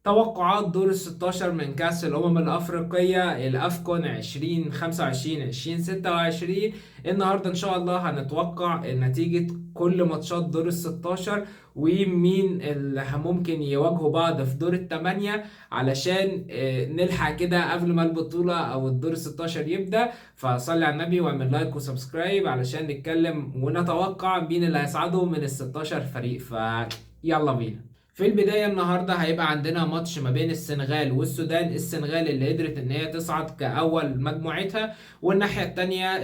توقعات دور ال 16 من كأس الأمم الأفريقية الأفكون 2025 2026. النهاردة إن شاء الله هنتوقع نتيجة كل ماتشات دور ال 16 ومين اللي ممكن يواجهوا بعض في دور الثمانية، علشان نلحق كده قبل ما البطولة أو الدور ال 16 يبدأ. فصلي على النبي واعمل لايك وسبسكرايب علشان نتكلم ونتوقع مين اللي هيصعدوا من ال 16 فريق. فيلا بينا. في البداية النهاردة هيبقى عندنا ماتش ما بين السنغال والسودان. السنغال اللي قدرت ان هي تصعد كأول مجموعتها، والناحية التانية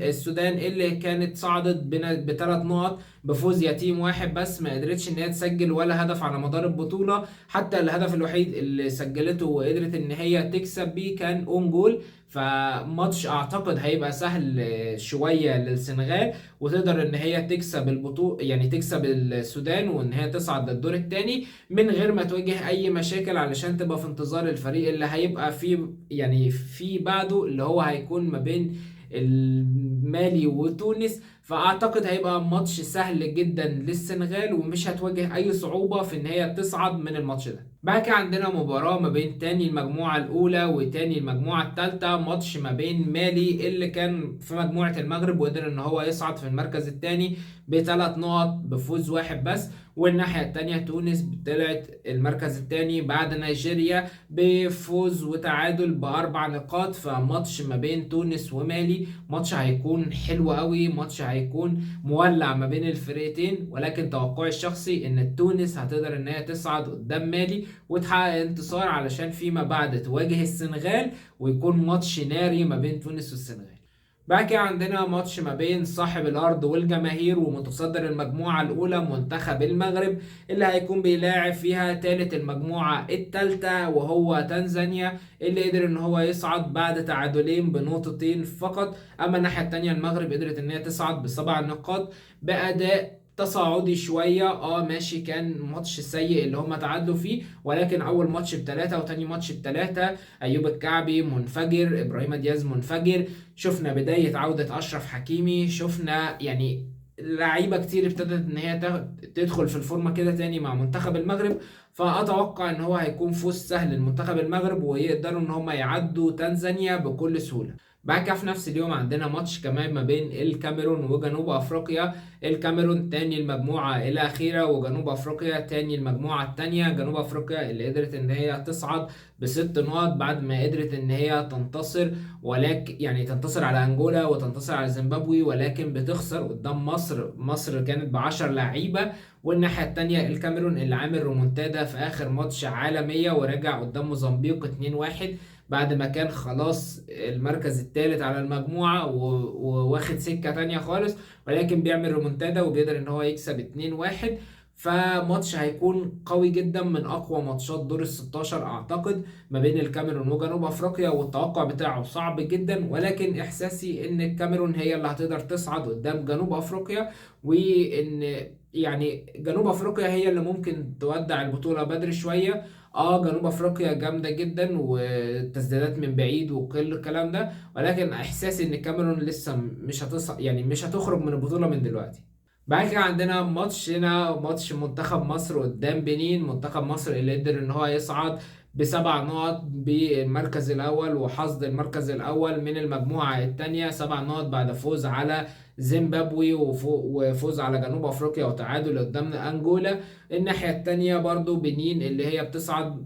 السودان اللي كانت صعدت بثلاث نقط بفوز يتيم واحد بس، ما قدرتش ان هي تسجل ولا هدف على مدار البطولة. حتى الهدف الوحيد اللي سجلته وقدرت ان هي تكسب بيه كان اون جول. فماتش اعتقد هيبقى سهل شوية للسنغال، وتقدر ان هي تكسب البطولة، يعني تكسب السودان وان هي تصعد للدور الثاني من غير ما تواجه اي مشاكل، علشان تبقى في انتظار الفريق اللي هيبقى في يعني في بعده، اللي هو هيكون ما بين المالي وتونس. فاعتقد هيبقى ماتش سهل جدا للسنغال، ومش هتواجه اي صعوبة في ان هي تصعد من الماتش ده. بعد كده عندنا مباراة ما بين تاني المجموعة الأولى وتاني المجموعة التالتة، ماتش ما بين مالي اللي كان في مجموعة المغرب وقدر إن هو يصعد في المركز التاني بثلاث نقط بفوز واحد بس، والناحية التانية تونس طلعت المركز التاني بعد نيجيريا بفوز وتعادل بأربع نقاط. فماتش ما بين تونس ومالي ماتش هيكون حلو قوي، ماتش هيكون مولع ما بين الفرقتين، ولكن توقعي الشخصي إن تونس هتقدر إن هي تصعد قدام مالي وتحقق انتصار، علشان فيما بعد تواجه السنغال ويكون ماتش ناري ما بين تونس والسنغال. بعد كده عندنا ماتش ما بين صاحب الأرض والجماهير ومتصدر المجموعة الأولى منتخب المغرب، اللي هيكون بيلاعب فيها تالت المجموعة التالتة وهو تنزانيا، اللي قدر إن هو يصعد بعد تعادلين بنقطتين فقط. أما الناحية التانية المغرب قدرت إن هي تصعد بسبع نقاط بأداء تصاعدي شوية. ماشي، كان ماتش سيء اللي هم تعادلوا فيه، ولكن أول ماتش بتلاتة وتاني ماتش بتلاتة. أيوب الكعبي منفجر، إبراهيم دياز منفجر، شفنا بداية عودة أشرف حكيمي، شفنا يعني لعيبة كتير ابتدت إن هي تدخل في الفورمة كده تاني مع منتخب المغرب. فأتوقع إن هو هيكون فوز سهل لمنتخب المغرب ويقدروا إن هم يعدوا تنزانيا بكل سهولة. بعد كده في نفس اليوم عندنا ماتش كمان ما بين الكاميرون وجنوب أفريقيا. الكاميرون تاني المجموعة الأخيرة وجنوب أفريقيا تاني المجموعة التانية. جنوب أفريقيا اللي قدرت إن هي تصعد بست نقط بعد ما قدرت إن هي تنتصر، ولكن يعني تنتصر على أنجولا وتنتصر على زيمبابوي، ولكن بتخسر قدام مصر. مصر كانت بعشر لعيبة. والناحية التانية الكاميرون اللي عامل رومونتادا في آخر ماتش عالمية ورجع قدام موزمبيق 2-1 بعد ما كان خلاص المركز الثالث على المجموعة وواخد سكة تانية خالص، ولكن بيعمل ريمونتادا وبيقدر ان هو يكسب 2-1. فماتش هيكون قوي جدا، من اقوى ماتشات دور ال 16 اعتقد ما بين الكاميرون وجنوب افريقيا، والتوقع بتاعه صعب جدا، ولكن احساسي ان الكاميرون هي اللي هتقدر تصعد قدام جنوب افريقيا، وان يعني جنوب افريقيا هي اللي ممكن تودع البطولة بدري شوية. جنوب افريقيا جامده جدا وتسديدات من بعيد وكل الكلام ده، ولكن احساسي ان الكاميرون لسه مش يعني مش هتخرج من البطوله من دلوقتي. بعد كده عندنا ماتش، هنا ماتش منتخب مصر قدام بنين. منتخب مصر اللي قدر ان هو يصعد بسبع نقط بالمركز الاول وحصد المركز الاول من المجموعه الثانيه، سبع نقط بعد فوز على زيمبابوي وفوز على جنوب افريقيا وتعادل قدام انجولا. الناحيه الثانيه برضو بنين اللي هي بتصعد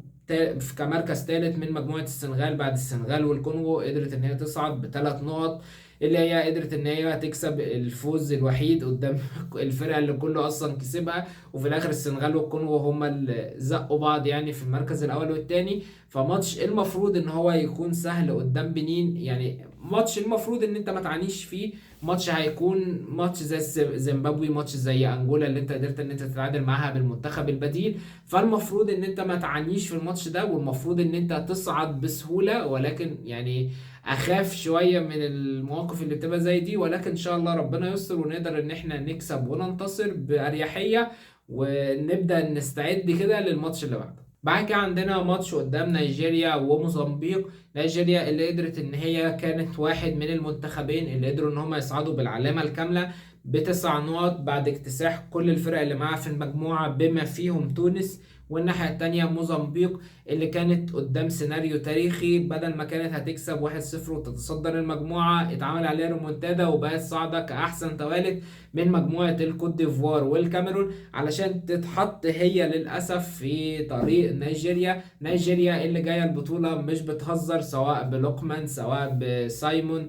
كمركز ثالث من مجموعة السنغال بعد السنغال والكونغو، قدرت ان هي تصعد بثلاث نقط، اللي هي قدرت ان هي تكسب الفوز الوحيد قدام الفرقة اللي كله اصلا كسبها. وفي الاخر السنغال والكونغو هما اللي زقوا بعض يعني في المركز الاول والثاني. فماتش المفروض ان هو يكون سهل قدام بنين، يعني ماتش المفروض ان انت ما تعانيش فيه. ماتش هيكون ماتش زي زيمبابوي، ماتش زي انجولا اللي انت قدرت ان انت تتعادل معاها بالمنتخب البديل. فالمفروض ان انت ما تعانيش في الماتش ده، والمفروض ان انت تصعد بسهولة، ولكن يعني اخاف شوية من المواقف اللي بتبقى زي دي، ولكن ان شاء الله ربنا يستر ونقدر ان احنا نكسب وننتصر بأريحية، ونبدأ نستعد كده للماتش اللي بعده. بعد كده عندنا ماتش قدام نيجيريا وموزمبيق. نيجيريا اللي قدرت ان هي كانت واحد من المنتخبين اللي قدروا ان هم يصعدوا بالعلامة الكاملة ب9 نقط بعد اكتساح كل الفرق اللي معاها في المجموعة بما فيهم تونس. والناحية التانية موزمبيق اللي كانت قدام سيناريو تاريخي، بدل ما كانت هتكسب 1-0 وتتصدر المجموعة، اتعمل عليها ريمونتادا وبقت صاعدة كأحسن توالت من مجموعة الكوت ديفوار والكاميرون، علشان تتحط هي للأسف في طريق نيجيريا اللي جاية البطولة مش بتهزر، سواء بلوكمان سواء بسايمون،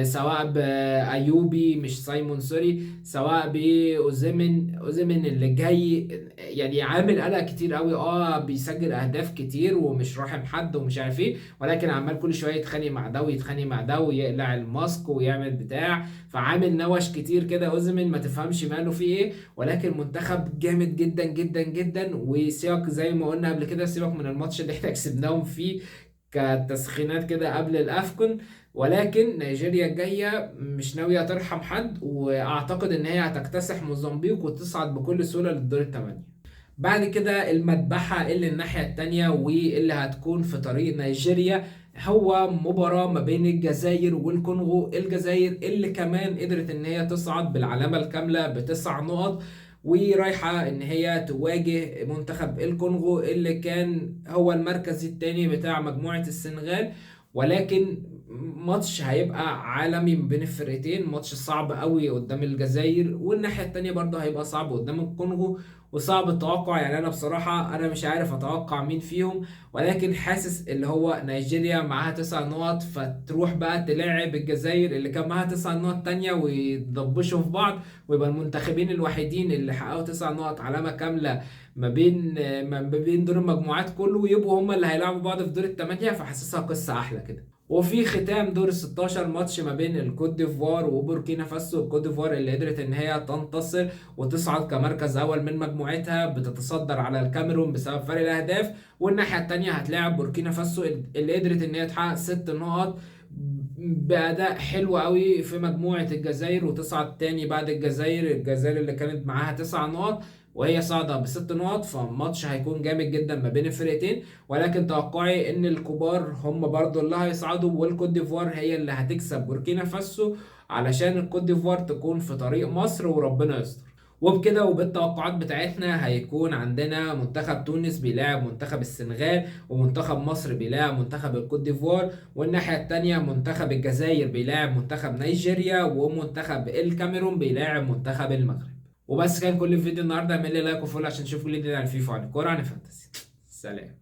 سواء بأيوبي مش سايمون سوري، سواء بأوزيمن اللي جاي يعني عامل قلق كتير قوي. بيسجل اهداف كتير ومش راحم حد ومش عارف ايه، ولكن عمال كل شويه يتخانق مع ده ويتخانق مع ده ويقلع الماسك ويعمل بتاع، فعامل نوش كتير كده اوزيمن ما تفهمش ماله فيه ايه. ولكن منتخب جامد جدا جدا جدا، وسيبك زي ما قلنا قبل كده، سيبك من الماتش اللي احنا كسبناهم فيه كتسخينات كده قبل الافكون، ولكن نيجيريا الجايه مش ناويه ترحم حد، واعتقد ان هي هتكتسح موزمبيق وتصعد بكل سهوله للدور الثمانيه. بعد كده المذبحة اللي الناحية التانية واللي هتكون في طريق نيجيريا، هو مباراة ما بين الجزائر والكونغو. الجزائر اللي كمان قدرت ان هي تصعد بالعلامة الكاملة ب9 نقط، ورايحة ان هي تواجه منتخب الكونغو اللي كان هو المركز الثاني بتاع مجموعة السنغال. ولكن ماتش هيبقى عالمي ما بين الفرقتين، ماتش صعب قوي قدام الجزائر، والناحية التانية برضه هيبقى صعب قدام الكونغو وصعب التوقع. يعني انا بصراحة انا مش عارف اتوقع مين فيهم، ولكن حاسس اللي هو نيجيريا معاها 9 نقط، فتروح بقى تلاعب الجزائر اللي كان معاها 9 نقط تانية ويضبشوا في بعض، ويبقى المنتخبين الوحيدين اللي حققوا 9 نقط علامة كاملة ما بين دور المجموعات كله، ويبقوا هما اللي هيلعبوا بعض في دور الثمانية. فحاسسها قصة احلى كده. وفي ختام دور ال 16 ماتش ما بين الكوت ديفوار وبوركينا فاسو. الكوت ديفوار اللي قدرت ان هي تنتصر وتصعد كمركز اول من مجموعتها، بتتصدر على الكاميرون بسبب فرق الاهداف. والناحيه التانيه هتلاعب بوركينا فاسو اللي قدرت ان هي تحقق 6 نقط بأداء حلو قوي في مجموعة الجزائر، وتصعد تاني بعد الجزائر اللي كانت معاها 9 نقط وهي صاعدة ب6 نقط. فالماتش هيكون جامد جدا ما بين الفرقتين، ولكن توقعي ان الكبار هم برضو اللي هيصعدوا، والكوت ديفوار هي اللي هتكسب بوركينا فاسو، علشان الكوت ديفوار تكون في طريق مصر وربنا يستر. وبكده وبالتوقعات بتاعتنا هيكون عندنا منتخب تونس بيلاعب منتخب السنغال، ومنتخب مصر بيلاعب منتخب الكوت ديفوار، والناحية التانية منتخب الجزائر بيلاعب منتخب نيجيريا، ومنتخب الكاميرون بيلاعب منتخب المغرب. وبس كان كل الفيديو النهارده. اعمل لي لايك وفولو عشان تشوفوا كل جديد عن فيفا وعن الكورة عن الفانتسي. سلام.